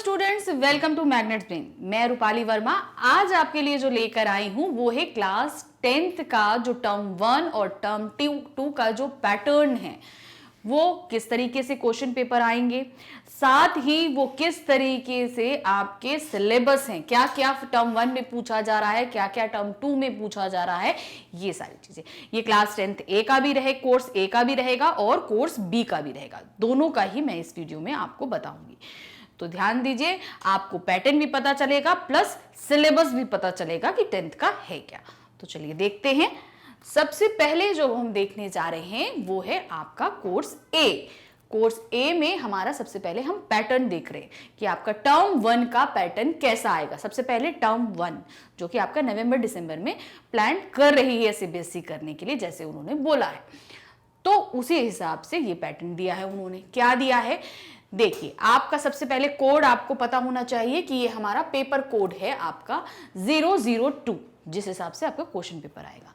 Students, welcome to magnet brain. मैं रूपाली वर्मा आज आपके लिए जो लेकर आई हूं वो है क्लास 10th का जो टर्म 1 और टर्म 2 का जो पैटर्न है वो किस तरीके से क्वेश्चन पेपर आएंगे, साथ ही वो किस तरीके से आपके सिलेबस हैं, क्या क्या टर्म 1 में पूछा जा रहा है, क्या क्या टर्म 2 में पूछा जा रहा है, ये सारी चीजें। ये क्लास 10th ए का भी रहे, कोर्स ए का भी रहेगा और कोर्स बी का भी रहेगा, दोनों का ही मैं इस वीडियो में आपको बताऊंगी। तो ध्यान दीजिए, आपको पैटर्न भी पता चलेगा प्लस सिलेबस भी पता चलेगा कि 10th का है क्या। तो चलिए देखते हैं। सबसे पहले जो हम देखने जा रहे हैं वो है आपका कोर्स ए। कोर्स ए में हमारा सबसे पहले हम पैटर्न देख रहे हैं कि आपका टर्म 1 का पैटर्न कैसा आएगा। सबसे पहले टर्म 1 जो कि आपका नवंबर दिसंबर में प्लान कर रही है सीबीएसई करने के लिए, जैसे उन्होंने बोला है, तो उसी हिसाब से ये पैटर्न दिया है। उन्होंने क्या दिया है देखिए, आपका सबसे पहले कोड आपको पता होना चाहिए कि ये हमारा पेपर कोड है आपका 002, जिस हिसाब से आपका क्वेश्चन पेपर आएगा।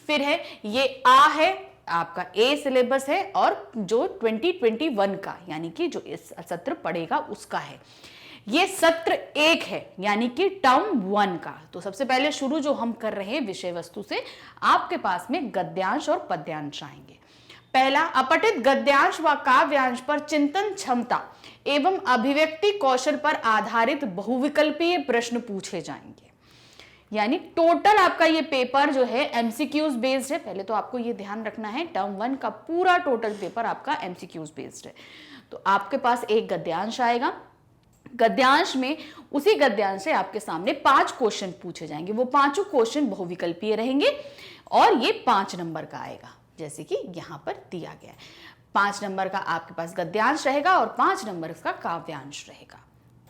फिर है ये है आपका ए सिलेबस है और जो 2021 का यानी कि जो इस सत्र पड़ेगा उसका है। ये सत्र 1 है यानी कि टर्म 1 का। तो सबसे पहले शुरू जो हम कर रहे हैं विषय वस्तु से, आपके पास में गद्यांश और पद्यांश आएंगे। पहला, अपठित गद्यांश व काव्यांश पर चिंतन क्षमता एवं अभिव्यक्ति कौशल पर आधारित बहुविकल्पीय प्रश्न पूछे जाएंगे। यानी टोटल आपका ये पेपर जो है एमसीक्यूज बेस्ड है। पहले तो आपको ये ध्यान रखना है, टर्म 1 का पूरा टोटल पेपर आपका एमसीक्यूज बेस्ड है। तो आपके पास एक गद्यांश आएगा, गद्यांश में उसी गद्यांश से आपके सामने 5 क्वेश्चन पूछे जाएंगे। वो पांचों क्वेश्चन बहुविकल्पीय रहेंगे और ये 5 नंबर का आएगा, जैसे कि यहां पर दिया गया है। 5 नंबर का आपके पास गद्यांश रहेगा और 5 नंबर का काव्यांश रहेगा।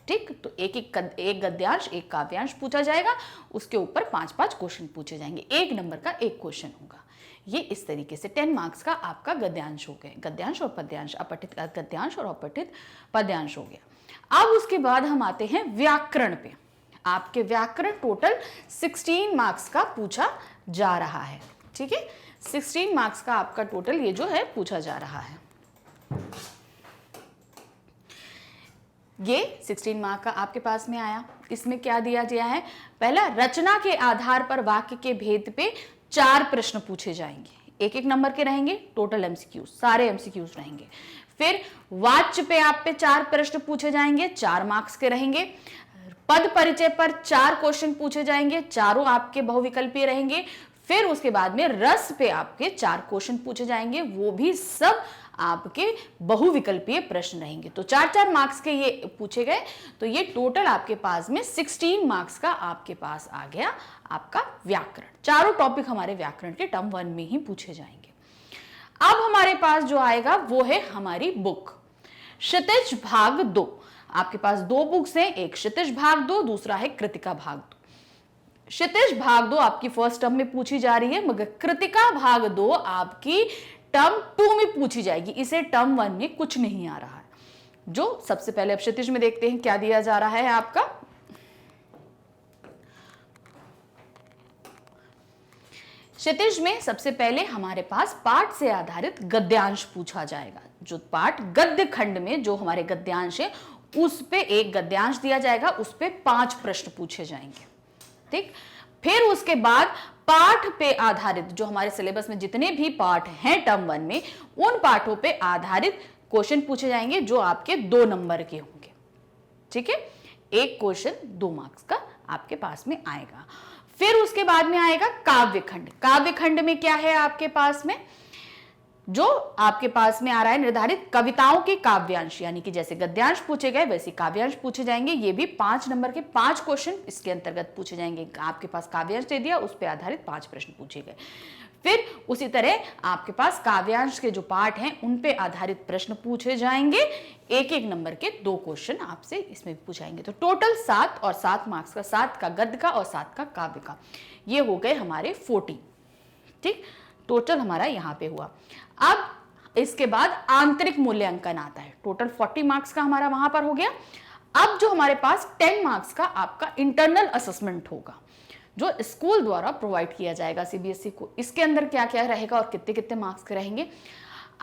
ठीक, तो एक गद्यांश एक काव्यांश पूछा जाएगा, उसके ऊपर 5-5 क्वेश्चन पूछे जाएंगे। 1 नंबर का एक क्वेश्चन होगा। ये इस तरीके से 10 मार्क्स का आपका गद्यांश हो गया। गद्यांश और पद्यांश, अपठित गद्यांश और अपठित पद्यांश हो गया। अब उसके बाद हम आते हैं व्याकरण पे। आपके व्याकरण टोटल 16 मार्क्स का पूछा जा रहा है। ठीक है, 16 मार्क्स का आपका टोटल ये जो है पूछा जा रहा है। ये 16 मार्क का आपके पास में आया। इसमें क्या दिया गया है, पहला, रचना के आधार पर वाक्य के भेद पे 4 प्रश्न पूछे जाएंगे। 1-1 नंबर के रहेंगे, टोटल एमसीक्यूज, सारे एमसीक्यूज रहेंगे। फिर वाच्य पे आप पे 4 प्रश्न पूछे जाएंगे, 4 मार्क्स के रहेंगे। पद परिचय पर 4 क्वेश्चन पूछे जाएंगे, चारों आपके बहुविकल्पीय रहेंगे। फिर उसके बाद में रस पे आपके 4 क्वेश्चन पूछे जाएंगे, वो भी सब आपके बहुविकल्पीय प्रश्न रहेंगे। तो 4-4 मार्क्स के ये पूछे गए। तो ये टोटल आपके पास में 16 मार्क्स का आपके पास आ गया आपका व्याकरण। चारों टॉपिक हमारे व्याकरण के टर्म 1 में ही पूछे जाएंगे। अब हमारे पास जो आएगा वो है हमारी बुक क्षितिज भाग 2। आपके पास 2 बुक्स हैं, एक क्षितिज भाग 2, दूसरा है कृतिका भाग 2। क्षितिज भाग 2 आपकी फर्स्ट टर्म में पूछी जा रही है, मगर कृतिका भाग 2 आपकी टर्म 2 में पूछी जाएगी। इसे टर्म 1 में कुछ नहीं आ रहा है। जो सबसे पहले अब क्षितिज में देखते हैं क्या दिया जा रहा है आपका। क्षितिज में सबसे पहले हमारे पास पाठ से आधारित गद्यांश पूछा जाएगा। जो पाठ गद्य खंड में जो हमारे गद्यांश है उस पे एक गद्यांश दिया जाएगा, उस पे 5 प्रश्न पूछे जाएंगे। ठीक, फिर उसके बाद पाठ पे आधारित जो हमारे सिलेबस में जितने भी पाठ हैं टर्म 1 में, उन पाठों पे आधारित क्वेश्चन पूछे जाएंगे जो आपके 2 नंबर के होंगे। ठीक है, एक क्वेश्चन 2 मार्क्स का आपके पास में आएगा। फिर उसके बाद में आएगा काव्यखंड। काव्यखंड में क्या है आपके पास में, जो आपके पास में आ रहा है निर्धारित कविताओं के काव्यांश, यानी कि जैसे गद्यांश पूछे गए वैसे काव्यांश पूछे जाएंगे। ये भी 5 नंबर के 5 क्वेश्चन इसके अंतर्गत पूछे जाएंगे। आपके पास काव्यांश दे दिया, उस पर आधारित 5 प्रश्न पूछे गए। फिर उसी तरह आपके पास काव्यांश के जो पाठ हैं उन पे आधारित प्रश्न पूछे जाएंगे। 1-1 नंबर के 2 क्वेश्चन आपसे इसमें पूछाएंगे। तो टोटल 7 और 7 मार्क्स का, 7 का गद्य का और 7 का काव्य का, ये हो गए हमारे 40। ठीक, टोटल हमारा यहाँ पे हुआ। अब इसके बाद आंतरिक मूल्यांकन आता है। टोटल 40 मार्क्स का हमारा वहां पर हो गया। अब जो हमारे पास 10 मार्क्स का आपका इंटरनल असेसमेंट होगा, जो स्कूल द्वारा प्रोवाइड किया जाएगा सीबीएसई को। इसके अंदर क्या क्या रहेगा और कितने कितने मार्क्स के रहेंगे।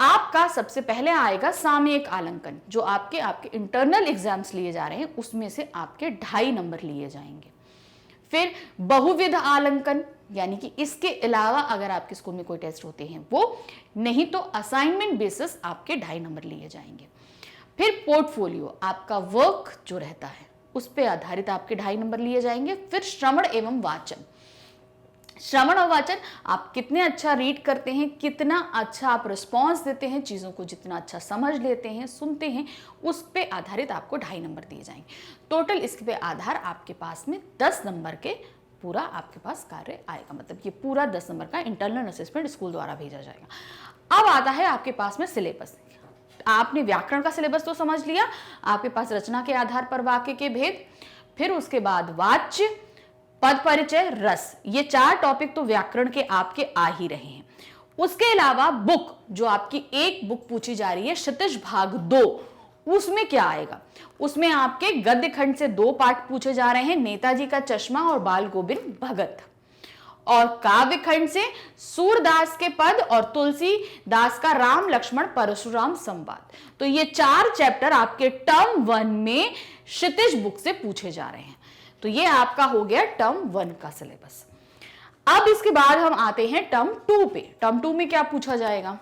आपका सबसे पहले आएगा सामयिक आलंकन, जो आपके इंटरनल एग्जाम्स लिए जा रहे हैं उसमें से आपके 2.5 नंबर लिए जाएंगे। फिर बहुविध आलंकन, यानी कि इसके अलावा अगर आपके स्कूल में कोई टेस्ट होते हैं वो, नहीं तो असाइनमेंट बेसिस आपके 2.5 नंबर लिए जाएंगे। फिर पोर्टफोलियो, आपका वर्क जो रहता है उस पे आधारित आपके 2.5 नंबर लिए जाएंगे। फिर श्रवण एवं वाचन, श्रवण और वाचन आप कितने अच्छा रीड करते हैं, कितना अच्छा आप रिस्पॉन्स देते हैं, चीज़ों को जितना अच्छा समझ लेते हैं, सुनते हैं, उस पे आधारित आपको 2.5 नंबर दिए जाएंगे। टोटल इसके पे आधार आपके पास में 10 नंबर के पूरा आपके पास कार्य आएगा, मतलब ये पूरा 10 नंबर का इंटरनल असेसमेंट स्कूल द्वारा भेजा जाएगा। अब आता है आपके पास में सिलेबस। आपने व्याकरण का सिलेबस तो समझ लिया, आपके पास रचना के आधार पर वाक्य के भेद, फिर उसके बाद वाच्य, पद परिचय, रस, ये 4 टॉपिक तो व्याकरण के आपके आ ही रहे हैं। उसके अलावा बुक, जो आपकी एक बुक पूछी जा रही है क्षितिज भाग 2, उसमें क्या आएगा? उसमें आपके गद्य खंड से 2 पाठ पूछे जा रहे हैं, नेताजी का चश्मा और बाल गोविंद भगत। और काव्य खंड से सूरदास के पद और तुलसीदास का राम लक्ष्मण परशुराम संवाद। तो ये 4 चैप्टर आपके टर्म 1 में क्षितिज बुक से पूछे जा रहे हैं। तो ये आपका हो गया टर्म 1 का सिलेबस। अब इसके बाद हम आते हैं टर्म 2 पे। टर्म 2 में क्या पूछा जाएगा?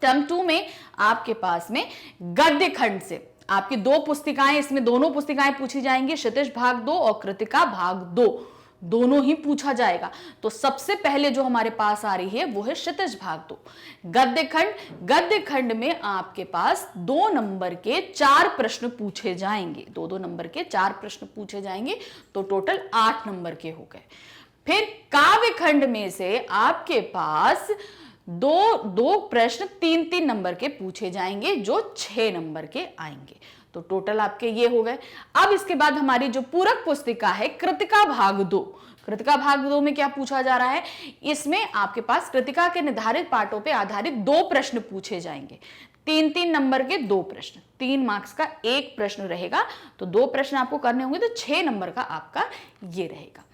टर्म 2 में आपके पास में गद्य खंड से आपकी 2 पुस्तिकाएं, इसमें दोनों पुस्तिकाएं पूछी जाएंगी, क्षितिज भाग 2 और कृतिका भाग 2, दोनों ही पूछा जाएगा। तो सबसे पहले जो हमारे पास आ रही है वो है क्षितिज भाग 2 गद्य खंड। गद्य खंड में आपके पास 2 नंबर के 4 प्रश्न पूछे जाएंगे, 2-2 नंबर के 4 प्रश्न पूछे जाएंगे, तो टोटल 8 नंबर के हो गए। फिर काव्य खंड में से आपके पास 2 प्रश्न 3-3 नंबर के पूछे जाएंगे, जो 6 नंबर के आएंगे। तो टोटल आपके ये हो गए। अब इसके बाद हमारी जो पूरक पुस्तिका है कृतिका भाग 2, कृतिका भाग 2 में क्या पूछा जा रहा है? इसमें आपके पास कृतिका के निर्धारित पाठों पे आधारित 2 प्रश्न पूछे जाएंगे, 3-3 नंबर के 2 प्रश्न, 3 मार्क्स का 1 प्रश्न रहेगा। तो 2 प्रश्न आपको करने होंगे, तो 6 नंबर का आपका ये रहेगा।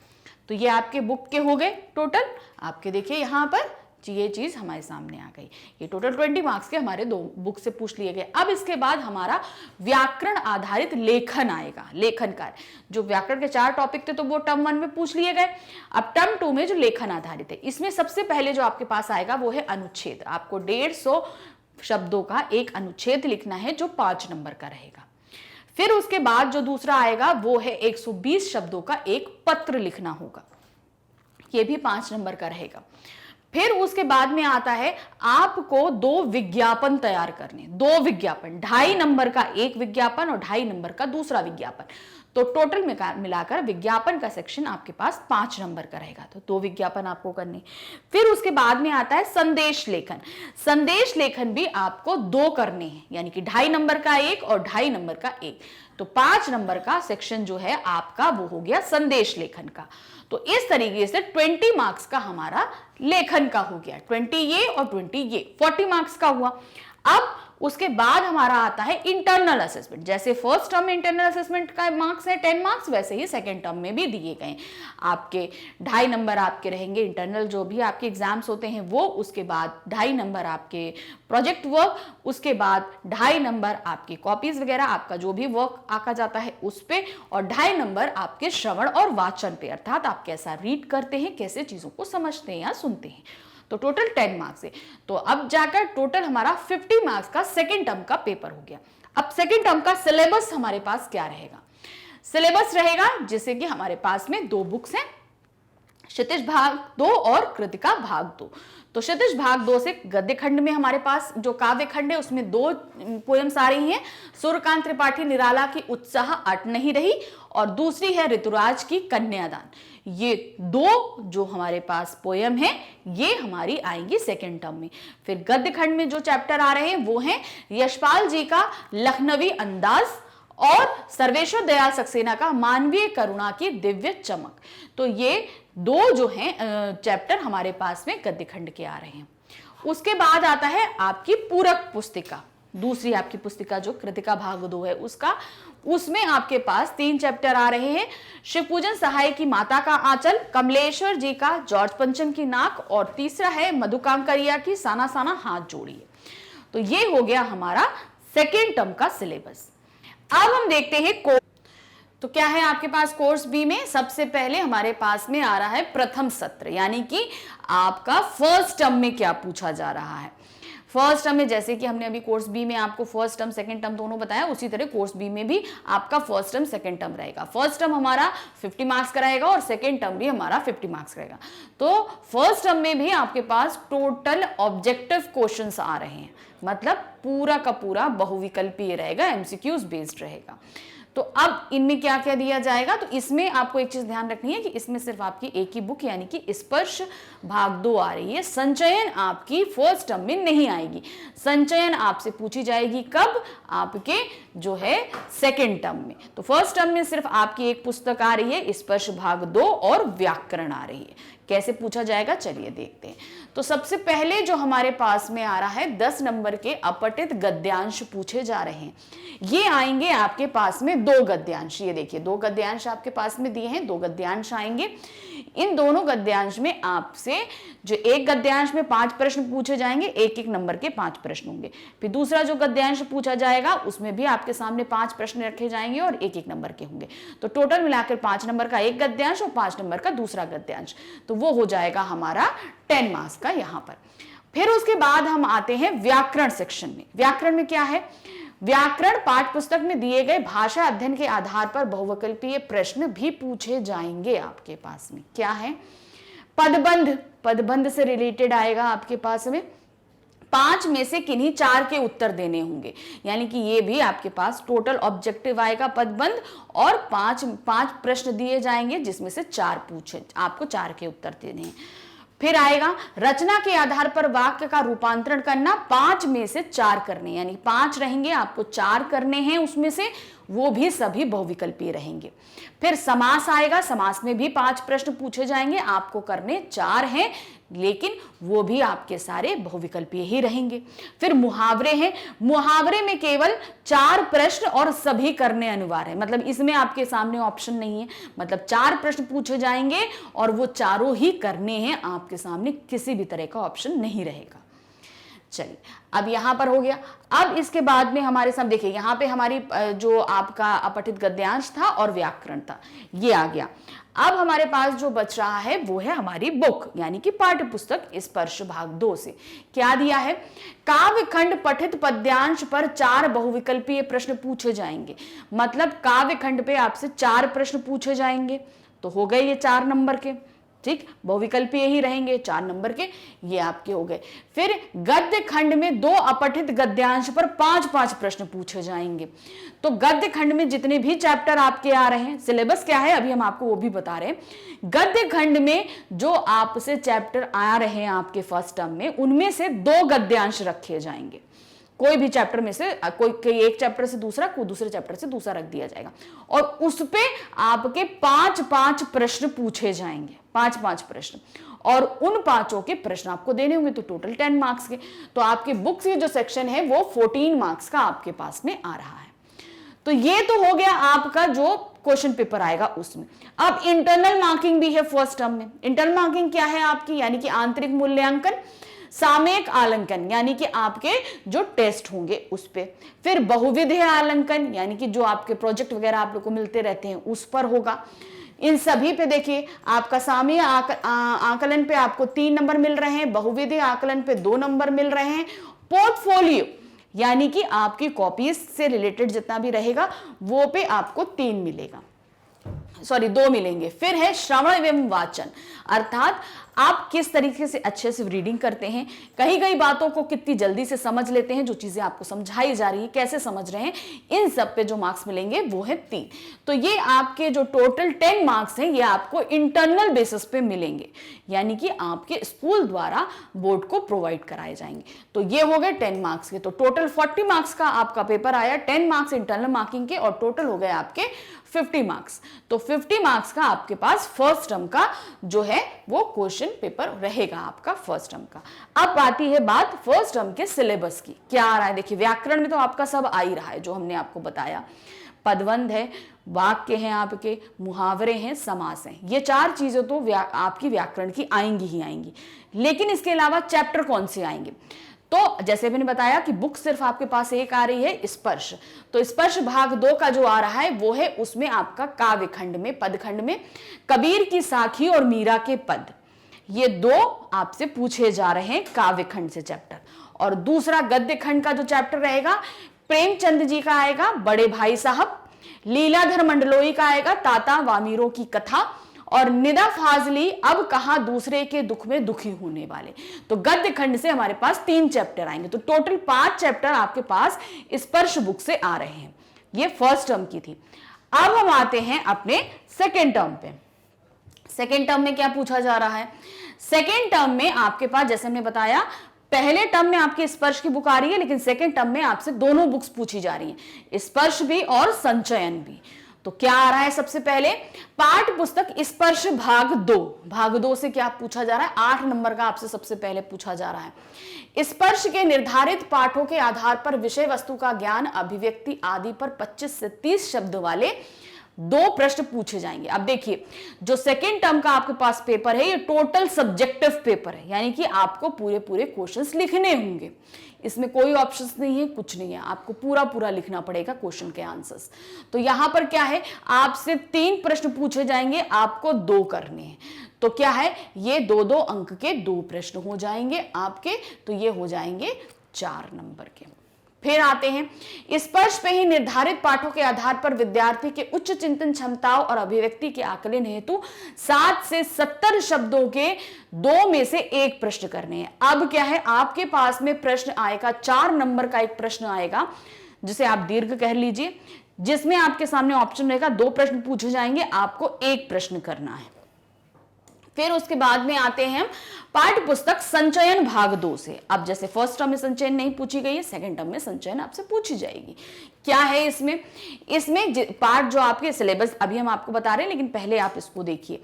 तो ये आपके बुक के हो गए टोटल। आपके देखिए यहाँ पर ये चीज हमारे सामने आ गई। ये टोटल 20 मार्क्स के हमारे 2 बुक से पूछ लिए गए। अब इसके बाद हमारा व्याकरण आधारित लेखन आएगा, लेखन कार्य। जो व्याकरण के 4 टॉपिक थे तो वो टर्म 1 में पूछ लिए गए। अब टर्म 2 में जो लेखन आधारित है, इसमें सबसे पहले जो आपके पास आएगा वो है अनुच्छेद। आपको 150 शब्दों का एक अनुच्छेद लिखना है, जो 5 नंबर का रहेगा। फिर उसके बाद जो दूसरा आएगा वो है 120 शब्दों का एक पत्र लिखना होगा, ये भी 5 नंबर का रहेगा। फिर उसके बाद में आता है आपको 2 विज्ञापन तैयार करने, 2 विज्ञापन, 2.5 नंबर का एक विज्ञापन और 2.5 नंबर का दूसरा विज्ञापन। तो टोटल मिलाकर विज्ञापन का सेक्शन आपके पास 5 नंबर का रहेगा। तो 2 विज्ञापन आपको करने। फिर उसके बाद में आता है संदेश लेखन। संदेश लेखन भी आपको 2 करने हैं, यानी कि 2.5 नंबर का एक और 2.5 नंबर का एक। तो 5 नंबर का सेक्शन जो है आपका वो हो गया संदेश लेखन का। तो इस तरीके से 20 मार्क्स का हमारा लेखन का हो गया, 20 ये और 20 ये, 40 मार्क्स का हुआ। अब उसके बाद हमारा आता है इंटरनल असेसमेंट। जैसे फर्स्ट टर्म में इंटरनल असेसमेंट का मार्क्स है 10 मार्क्स, वैसे ही सेकंड टर्म में भी दिए गए। आपके 2.5 नंबर आपके रहेंगे इंटरनल, जो भी आपके एग्जाम्स होते हैं वो, उसके बाद 2.5 नंबर आपके प्रोजेक्ट वर्क, उसके बाद 2.5 नंबर आपकी कॉपीज वगैरह, आपका जो भी वर्क आका जाता है उस पे, और 2.5 नंबर आपके श्रवण और वाचन पे, अर्थात आप कैसा रीड करते हैं, कैसे चीजों को समझते हैं या सुनते हैं। तो टोटल 10 मार्क्स है। तो अब जाकर टोटल हमारा 50 मार्क्स का सेकेंड टर्म का पेपर हो गया। अब सेकेंड टर्म का सिलेबस हमारे पास क्या रहेगा? सिलेबस रहेगा जैसे कि हमारे पास में 2 बुक्स हैं, क्षितिज भाग 2 और कृतिका भाग 2। तो क्षितिज भाग 2 से गद्य खंड में हमारे पास जो काव्य खंड है उसमें 2 पोएम्स आ रही हैं, सूर्यकांत त्रिपाठी निराला की उत्साह अट नहीं रही, और दूसरी है ऋतुराज की कन्यादान। ये 2 जो हमारे पास पोएम है ये हमारी आएंगी सेकेंड टर्म में। फिर गद्य खंड में जो चैप्टर आ रहे हैं वो हैं यशपाल जी का लखनवी अंदाज और सर्वेश्वर दयाल सक्सेना का मानवीय करुणा की दिव्य चमक। तो ये 2 जो हैं चैप्टर हमारे पास में गद्य खंड के आ रहे हैं। उसके बाद आता है आपकी पूरक पुस्तिका, दूसरी आपकी पुस्तिका जो कृतिका भाग 2 है उसका। उसमें आपके पास 3 चैप्टर आ रहे हैं, शिवपूजन सहाय की माता का आंचल, कमलेश्वर जी का जॉर्ज पंचम की नाक, और तीसरा है मधुकांकरिया की साना साना हाथ जोड़िए। तो ये हो गया हमारा सेकेंड टर्म का सिलेबस। अब हम देखते हैं तो क्या है आपके पास कोर्स बी में। सबसे पहले हमारे पास में आ रहा है प्रथम सत्र, यानी कि आपका फर्स्ट टर्म में क्या पूछा जा रहा है। फर्स्ट टर्म में जैसे कि हमने अभी कोर्स बी में आपको फर्स्ट टर्म सेकंड टर्म दोनों बताया, उसी तरह कोर्स बी में भी आपका फर्स्ट टर्म सेकंड टर्म रहेगा। फर्स्ट टर्म हमारा 50 मार्क्स का रहेगा और सेकंड टर्म भी हमारा 50 मार्क्स का रहेगा। तो फर्स्ट टर्म में भी आपके पास टोटल ऑब्जेक्टिव क्वेश्चंस आ रहे हैं, मतलब पूरा का पूरा बहुविकल्पीय रहेगा, एमसीक्यूज बेस्ड रहेगा। तो अब इनमें क्या क्या दिया जाएगा, तो इसमें आपको एक चीज ध्यान रखनी है कि इसमें सिर्फ आपकी एक ही बुक यानी कि स्पर्श भाग 2 आ रही है। संचयन आपकी फर्स्ट टर्म में नहीं आएगी। संचयन आपसे पूछी जाएगी कब, आपके जो है सेकंड टर्म में। तो फर्स्ट टर्म में सिर्फ आपकी एक पुस्तक आ रही है, स्पर्श भाग 2 और व्याकरण आ रही है। कैसे पूछा जाएगा चलिए देखते हैं। तो सबसे पहले जो हमारे पास में आ रहा है 10 नंबर के अपठित गद्यांश पूछे जा रहे हैं। ये आएंगे आपके पास में 2 गद्यांश, ये देखिए 2 गद्यांश आपके पास में दिए हैं, 2 गद्यांश आएंगे। इन दोनों गद्यांश में आपसे जो एक गद्यांश में 5 प्रश्न पूछे जाएंगे, एक एक नंबर के 5 प्रश्न होंगे। फिर दूसरा जो गद्यांश पूछा जाएगा उसमें भी आपके सामने 5 प्रश्न रखे जाएंगे और एक एक नंबर के होंगे। तो टोटल मिलाकर 5 नंबर का एक गद्यांश और 5 नंबर का दूसरा गद्यांश, तो वो हो जाएगा हमारा 10 मार्क्स का यहां पर। फिर उसके बाद हम आते हैं व्याकरण सेक्शन में। व्याकरण में क्या है, व्याकरण पाठ्य पुस्तक में दिए गए भाषा अध्ययन के आधार पर बहुविकल्पीय प्रश्न भी पूछे जाएंगे आपके पास में। क्या है, पदबंध, पदबंध से रिलेटेड आएगा आपके पास में। 5 में से किन्हीं 4 के उत्तर देने होंगे, यानी कि ये भी आपके पास टोटल ऑब्जेक्टिव आएगा पदबंध, और 5 प्रश्न दिए जाएंगे जिसमें से 4 पूछे, आपको 4 के उत्तर देने हैं। फिर आएगा रचना के आधार पर वाक्य का रूपांतरण करना, 5 में से 4 करने, यानी 5 रहेंगे आपको 4 करने हैं उसमें से, वो भी सभी बहुविकल्पीय रहेंगे। फिर समास आएगा, समास में भी 5 प्रश्न पूछे जाएंगे, आपको करने 4 हैं लेकिन वो भी आपके सारे बहुविकल्पीय ही रहेंगे। फिर मुहावरे हैं, मुहावरे में केवल 4 प्रश्न और सभी करने अनिवार्य है, मतलब इसमें आपके सामने ऑप्शन नहीं है, मतलब 4 प्रश्न पूछे जाएंगे और वो चारों ही करने हैं आपके सामने, किसी भी तरह का ऑप्शन नहीं रहेगा। चलिए अब यहां पर हो गया। अब इसके बाद में हमारे सामने देखिए, यहां पे हमारी जो आपका अपठित गद्यांश था और व्याकरण था, ये आ गया। अब हमारे पास जो बच रहा है वो है हमारी बुक, यानी कि पाठ्य पुस्तक स्पर्श भाग 2 से क्या दिया है, काव्य खंड पठित पद्यांश पर 4 बहुविकल्पीय प्रश्न पूछे जाएंगे। मतलब काव्य खंड पे आपसे 4 प्रश्न पूछे जाएंगे, तो हो गए ये 4 नंबर के, ठीक, बहुविकल्पीय ही रहेंगे 4 नंबर के, ये आपके हो गए। फिर गद्य खंड में 2 अपठित गद्यांश पर 5-5 प्रश्न पूछे जाएंगे। तो गद्य खंड में जितने भी चैप्टर आपके आ रहे हैं, सिलेबस क्या है अभी हम आपको वो भी बता रहे हैं। गद्य खंड में जो आपसे चैप्टर आ रहे हैं आपके फर्स्ट टर्म में, उनमें से 2 गद्यांश रखे जाएंगे। कोई भी चैप्टर में से कोई एक चैप्टर से दूसरा, कोई दूसरे चैप्टर से दूसरा रख दिया जाएगा और उस पे आपके 5-5 प्रश्न पूछे जाएंगे, 5-5 प्रश्न, और उन 5 के प्रश्न आपको देने होंगे, तो टोटल 10 मार्क्स के। तो आपके बुक्स की जो सेक्शन है वो 14 मार्क्स का आपके पास में आ रहा है। तो ये तो हो गया आपका जो क्वेश्चन पेपर आएगा उसमें। अब इंटरनल मार्किंग भी है फर्स्ट टर्म में। इंटरनल मार्किंग क्या है आपकी, यानी कि आंतरिक मूल्यांकन, सामयिक आलंकन यानी कि आपके जो टेस्ट होंगे उस पे, फिर बहुविधीय आलंकन यानी कि जो आपके प्रोजेक्ट वगैरह आप लोग को मिलते रहते हैं उस पर होगा। इन सभी पे देखिए आपका सामयिक आकलन पे आपको 3 नंबर मिल रहे हैं, बहुविधीय आकलन पे 2 नंबर मिल रहे हैं, पोर्टफोलियो यानी कि आपकी कॉपीज से रिलेटेड जितना भी रहेगा वो पे आपको 3 मिलेगा, सॉरी 2 मिलेंगे। फिर है श्रवण एवं वाचन, अर्थात आप किस तरीके से अच्छे से रीडिंग करते हैं, कहीं कहीं बातों को कितनी जल्दी से समझ लेते हैं, जो चीजें आपको समझाई जा रही है कैसे समझ रहे हैं, इन सब पे जो मार्क्स मिलेंगे वो है 3। तो ये आपके जो टोटल 10 मार्क्स हैं ये आपको इंटरनल बेसिस पे मिलेंगे, यानी कि आपके स्कूल द्वारा बोर्ड को प्रोवाइड कराए जाएंगे। तो ये हो गए 10 मार्क्स के। तो टोटल 40 मार्क्स का आपका पेपर आया, 10 मार्क्स इंटरनल मार्किंग के, और टोटल हो गए आपके 50 मार्क्स। तो 50 मार्क्स का आपके पास फर्स्ट टर्म का जो है वो क्वेश्चन पेपर रहेगा आपका फर्स्ट टर्म का। अब आती है बात फर्स्ट टर्म के सिलेबस की, क्या आ रहा है। देखिए व्याकरण में तो आपका सब आ ही रहा है जो हमने आपको बताया, पदबंध है, वाक्य हैं, आपके मुहावरे हैं, समास हैं, ये 4 चीजें तो आपकी व्याकरण की आएंगी ही आएंगी। लेकिन इसके अलावा चैप्टर कौन से आएंगे, तो जैसे मैंने बताया कि बुक सिर्फ आपके पास एक आ रही है, स्पर्श। तो स्पर्श भाग 2 का जो आ रहा है वो है, उसमें आपका काव्य खंड में, पद खंड में कबीर की साखी और मीरा के पद, ये 2 आपसे पूछे जा रहे हैं काव्य खंड से चैप्टर। और दूसरा गद्य खंड का जो चैप्टर रहेगा, प्रेमचंद जी का आएगा बड़े भाई साहब, लीलाधर मंडलोई का आएगा ताता वामीरों की कथा, और निदा फाजली अब कहां दूसरे के दुख में दुखी होने वाले। तो गद्य खंड से हमारे पास 3 चैप्टर आएंगे। तो टोटल 5 चैप्टर आपके पास स्पर्श बुक से आ रहे हैं। ये फर्स्ट टर्म की थी। अब हम आते हैं अपने सेकेंड टर्म पे। सेकेंड टर्म में क्या पूछा जा रहा है? सेकेंड टर्म में आपके पास, जैसे हमने बताया, पहले टर्म में आपकी स्पर्श की बुक आ रही है, लेकिन सेकेंड टर्म में आपसे दोनों बुक्स पूछी जा रही हैं, स्पर्श भी और संचयन भी। तो क्या आ रहा है? सबसे पहले पाठ पुस्तक स्पर्श भाग 2। भाग 2 से क्या पूछा जा रहा है? 8 नंबर का आपसे सबसे पहले पूछा जा रहा है। स्पर्श के निर्धारित पाठों के आधार पर विषय वस्तु का ज्ञान, अभिव्यक्ति आदि पर 25 से 30 शब्द वाले 2 प्रश्न पूछे जाएंगे। अब देखिए, जो सेकेंड टर्म का आपके पास पेपर है, ये टोटल सब्जेक्टिव पेपर है, यानी कि आपको पूरे पूरे क्वेश्चंस लिखने होंगे। इसमें कोई ऑप्शंस नहीं है, कुछ नहीं है, आपको पूरा पूरा लिखना पड़ेगा क्वेश्चन के आंसर्स। तो यहां पर क्या है, आपसे 3 प्रश्न पूछे जाएंगे, आपको 2 करने हैं। तो क्या है, ये 2-2 अंक के 2 प्रश्न हो जाएंगे आपके, तो ये हो जाएंगे 4 नंबर के। फिर आते हैं, स्पर्श पे ही निर्धारित पाठों के आधार पर विद्यार्थी के उच्च चिंतन क्षमताओं और अभिव्यक्ति के आकलन हेतु 7 से 70 शब्दों के 2 में से 1 प्रश्न करने हैं। अब क्या है, आपके पास में प्रश्न आएगा, 4 नंबर का एक प्रश्न आएगा, जिसे आप दीर्घ कह लीजिए, जिसमें आपके सामने ऑप्शन रहेगा 2 प्रश्न पूछे जाएंगे, आपको 1 प्रश्न करना है। फिर उसके बाद में आते हैं पाठ्य पुस्तक संचयन भाग 2 से। अब जैसे फर्स्ट टर्म में संचयन नहीं पूछी गई है, सेकंड टर्म में संचयन आपसे पूछी जाएगी। क्या है इसमें? इसमें पार्ट जो आपके सिलेबस अभी हम आपको बता रहे हैं, लेकिन पहले आप इसको देखिए।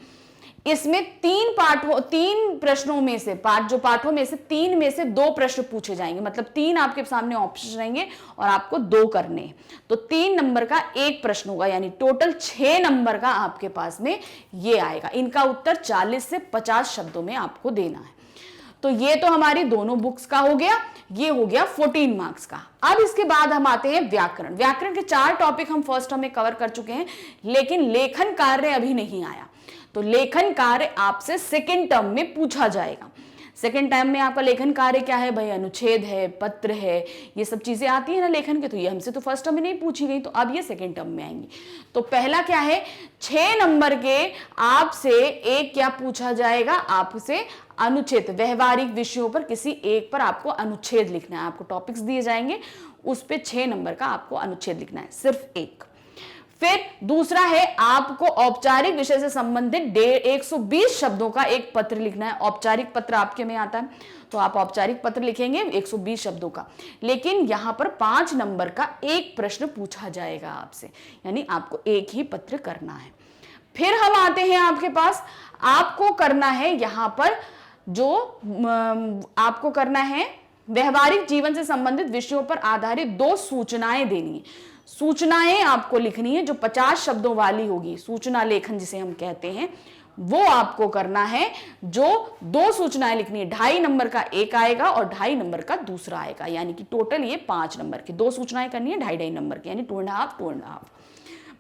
इसमें 3 प्रश्नों में से, पाठों में से 3 में से 2 प्रश्न पूछे जाएंगे, मतलब 3 आपके सामने ऑप्शन रहेंगे और आपको 2 करने हैं। तो 3 नंबर का 1 प्रश्न होगा, यानी टोटल 6 नंबर का आपके पास में ये आएगा। इनका उत्तर 40 से 50 शब्दों में आपको देना है। तो ये तो हमारी दोनों बुक्स का हो गया, ये हो गया 14 मार्क्स का। अब इसके बाद हम आते हैं व्याकरण। व्याकरण के 4 टॉपिक हम फर्स्ट टर्म में कवर कर चुके हैं, लेकिन लेखन कार्य अभी नहीं आया। तो लेखन कार्य आपसे सेकेंड टर्म में पूछा जाएगा। सेकेंड टर्म में आपका लेखन कार्य क्या है भाई? अनुच्छेद है, पत्र है, ये सब चीजें आती है ना लेखन के, तो ये हमसे तो फर्स्ट टर्म में नहीं पूछी गई, तो अब ये सेकेंड टर्म में आएंगी। तो पहला क्या है, 6 नंबर के आपसे एक क्या पूछा जाएगा? आपसे अनुच्छेद, व्यवहारिक विषयों पर किसी एक पर आपको अनुच्छेद लिखना है। आपको टॉपिक्स दिए जाएंगे, उस पर 6 नंबर का आपको अनुच्छेद लिखना है, सिर्फ एक। फिर दूसरा है, आपको औपचारिक विषय से संबंधित 120 शब्दों का एक पत्र लिखना है। औपचारिक पत्र आपके में आता है, तो आप औपचारिक पत्र लिखेंगे 120 शब्दों का, लेकिन यहां पर 5 नंबर का एक प्रश्न पूछा जाएगा आपसे, यानी आपको एक ही पत्र करना है। फिर हम आते हैं आपके पास, आपको करना है यहां पर जो आपको करना है, व्यवहारिक जीवन से संबंधित विषयों पर आधारित 2 सूचनाएं देनी है। सूचनाएं आपको लिखनी है जो 50 शब्दों वाली होगी, सूचना लेखन जिसे हम कहते हैं, वो आपको करना है। जो 2 सूचनाएं लिखनी है, 2.5 नंबर का एक आएगा और 2.5 नंबर का दूसरा आएगा, यानी कि टोटल ये 5 नंबर की 2 सूचनाएं करनी है, 2.5 नंबर की, यानी 2.5।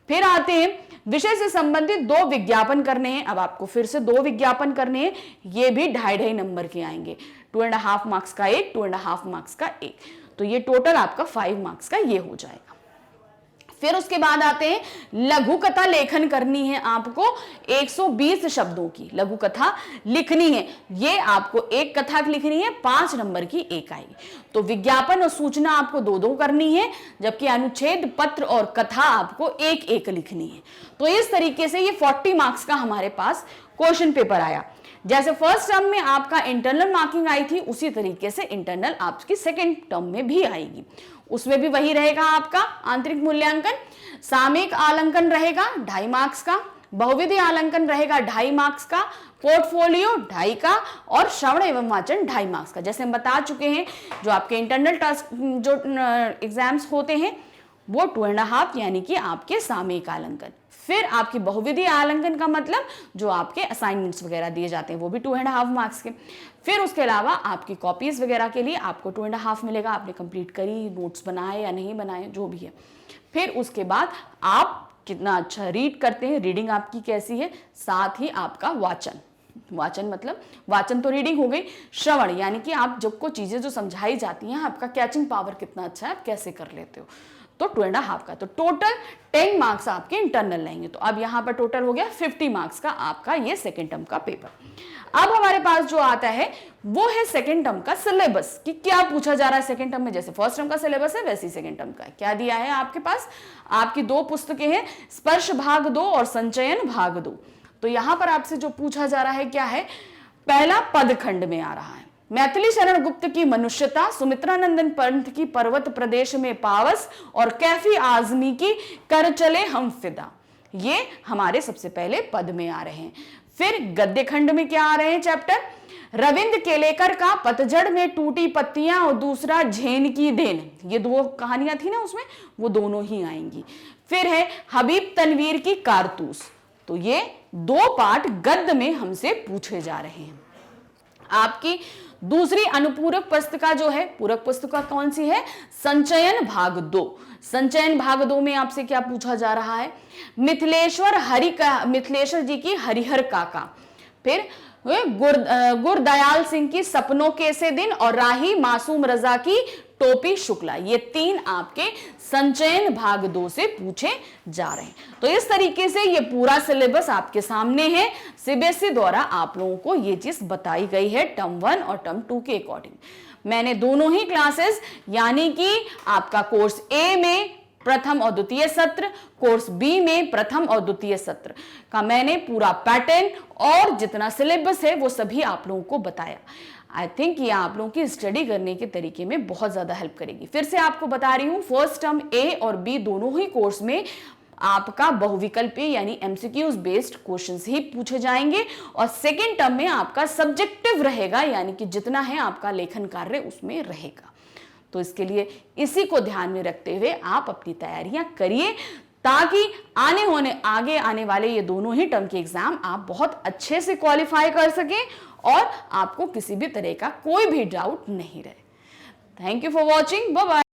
फिर आते हैं, विषय से संबंधित 2 विज्ञापन करने हैं। अब आपको फिर से 2 विज्ञापन करने हैं, ये भी 2.5 नंबर के आएंगे, 2.5 मार्क्स का एक, 2.5 मार्क्स का एक, तो ये टोटल आपका 5 मार्क्स का ये हो जाएगा। फिर उसके बाद आते हैं, लघु कथा लेखन करनी है आपको, 120 शब्दों की लघु कथा लिखनी है। ये आपको एक कथा लिखनी है, 5 नंबर की एक आएगी। तो विज्ञापन और सूचना आपको 2-2 करनी है, जबकि अनुच्छेद, पत्र और कथा आपको एक लिखनी है। तो इस तरीके से ये 40 मार्क्स का हमारे पास क्वेश्चन पेपर आया। जैसे फर्स्ट टर्म में आपका इंटरनल मार्किंग आई थी, उसी तरीके से इंटरनल आपकी सेकेंड टर्म में भी आएगी। उसमें भी वही रहेगा आपका आंतरिक मूल्यांकन। सामयिक आलंकन रहेगा 2.5 मार्क्स का, बहुविधि आलंकन रहेगा 2.5 मार्क्स का, पोर्टफोलियो 2.5 का, और श्रवण एवं वाचन 2.5 मार्क्स का। जैसे हम बता चुके हैं, जो आपके इंटरनल टास्क जो एग्जाम्स होते हैं वो 2.5 यानी कि आपके सामयिक आलंकन। फिर आपकी बहुविधीय आलंकन का मतलब जो आपके असाइनमेंट्स वगैरह दिए जाते हैं वो भी 2.5 मार्क्स के। फिर उसके अलावा आपकी कॉपीज वगैरह के लिए आपको 2.5 मिलेगा, आपने कंप्लीट करी, नोट्स बनाए या नहीं बनाए, जो भी है। फिर उसके बाद आप कितना अच्छा रीड करते हैं, रीडिंग आपकी कैसी है, साथ ही आपका वाचन, वाचन मतलब वाचन तो रीडिंग हो गई, श्रवण यानी कि आप जब को चीजें जो समझाई जाती हैं आपका कैचिंग पावर कितना अच्छा है, आप कैसे कर लेते हो, तो 2.5 का। तो टोटल 10 मार्क्स आपके इंटरनल रहेंगे। तो अब यहां पर टोटल हो गया 50 मार्क्स का आपका ये सेकेंड टर्म का पेपर। अब हमारे पास जो आता है वो है सेकेंड टर्म का सिलेबस, कि क्या पूछा जा रहा है सेकेंड टर्म में। जैसे फर्स्ट टर्म का सिलेबस है वैसे ही सेकेंड टर्म का है। क्या दिया है आपके पास, आपकी 2 पुस्तकें हैं, स्पर्श भाग 2 और संचयन भाग 2। तो यहां पर आपसे जो पूछा जा रहा है क्या है, पहला पद खंड में आ रहा है, मैथिली शरण गुप्त की मनुष्यता, सुमित्रा नंदन पंत की पर्वत प्रदेश में पावस और कैफी आजमी की कर चले हम फिदा। ये हमारे सबसे पहले पद में आ रहे हैं। फिर गद्य खंड में क्या आ रहे हैं चैप्टर, रविंद्र केलेकर का पतझड़ में टूटी पत्तियां और दूसरा झेन की देन, ये 2 कहानियां थी ना उसमें, वो दोनों ही आएंगी। फिर है हबीब तनवीर की कारतूस। तो ये 2 पार्ट गद्य में हमसे पूछे जा रहे हैं। आपकी दूसरी अनुपूरक पुस्तिका जो है, पूरक पुस्तिका कौन सी है, संचयन भाग 2। संचयन भाग 2 में आपसे क्या पूछा जा रहा है, मिथिलेश्वर जी की हरिहर काका, फिर गुरदयाल सिंह की सपनों के से दिन और राही मासूम रजा की टोपी शुक्ला। ये 3 आपके संचयन भाग 2 से पूछे जा रहे हैं। तो इस तरीके से ये पूरा सिलेबस आपके सामने है। सीबीएसई द्वारा आप लोगों को ये चीज बताई गई है टर्म 1 और टर्म 2 के अकॉर्डिंग। मैंने दोनों ही क्लासेस यानी कि आपका कोर्स ए में प्रथम और द्वितीय सत्र, कोर्स बी में प्रथम और द्वितीय सत्र का मैंने पूरा पैटर्न और जितना सिलेबस है वो सभी आप लोगों को बताया। आई थिंक ये आप लोगों की स्टडी करने के तरीके में बहुत ज्यादा हेल्प करेगी। फिर से आपको बता रही हूं, फर्स्ट टर्म ए और बी दोनों ही कोर्स में आपका बहुविकल्पीय यानी एमसीक्यूज बेस्ड क्वेश्चंस ही पूछे जाएंगे और सेकेंड टर्म में आपका सब्जेक्टिव रहेगा, यानी कि जितना है आपका लेखन कार्य उसमें रहेगा। तो इसके लिए इसी को ध्यान में रखते हुए आप अपनी तैयारियां करिए ताकि आगे आने वाले ये दोनों ही टर्म के एग्जाम आप बहुत अच्छे से क्वालिफाई कर सकें और आपको किसी भी तरह का कोई भी डाउट नहीं रहे। Thank you for watching, bye bye.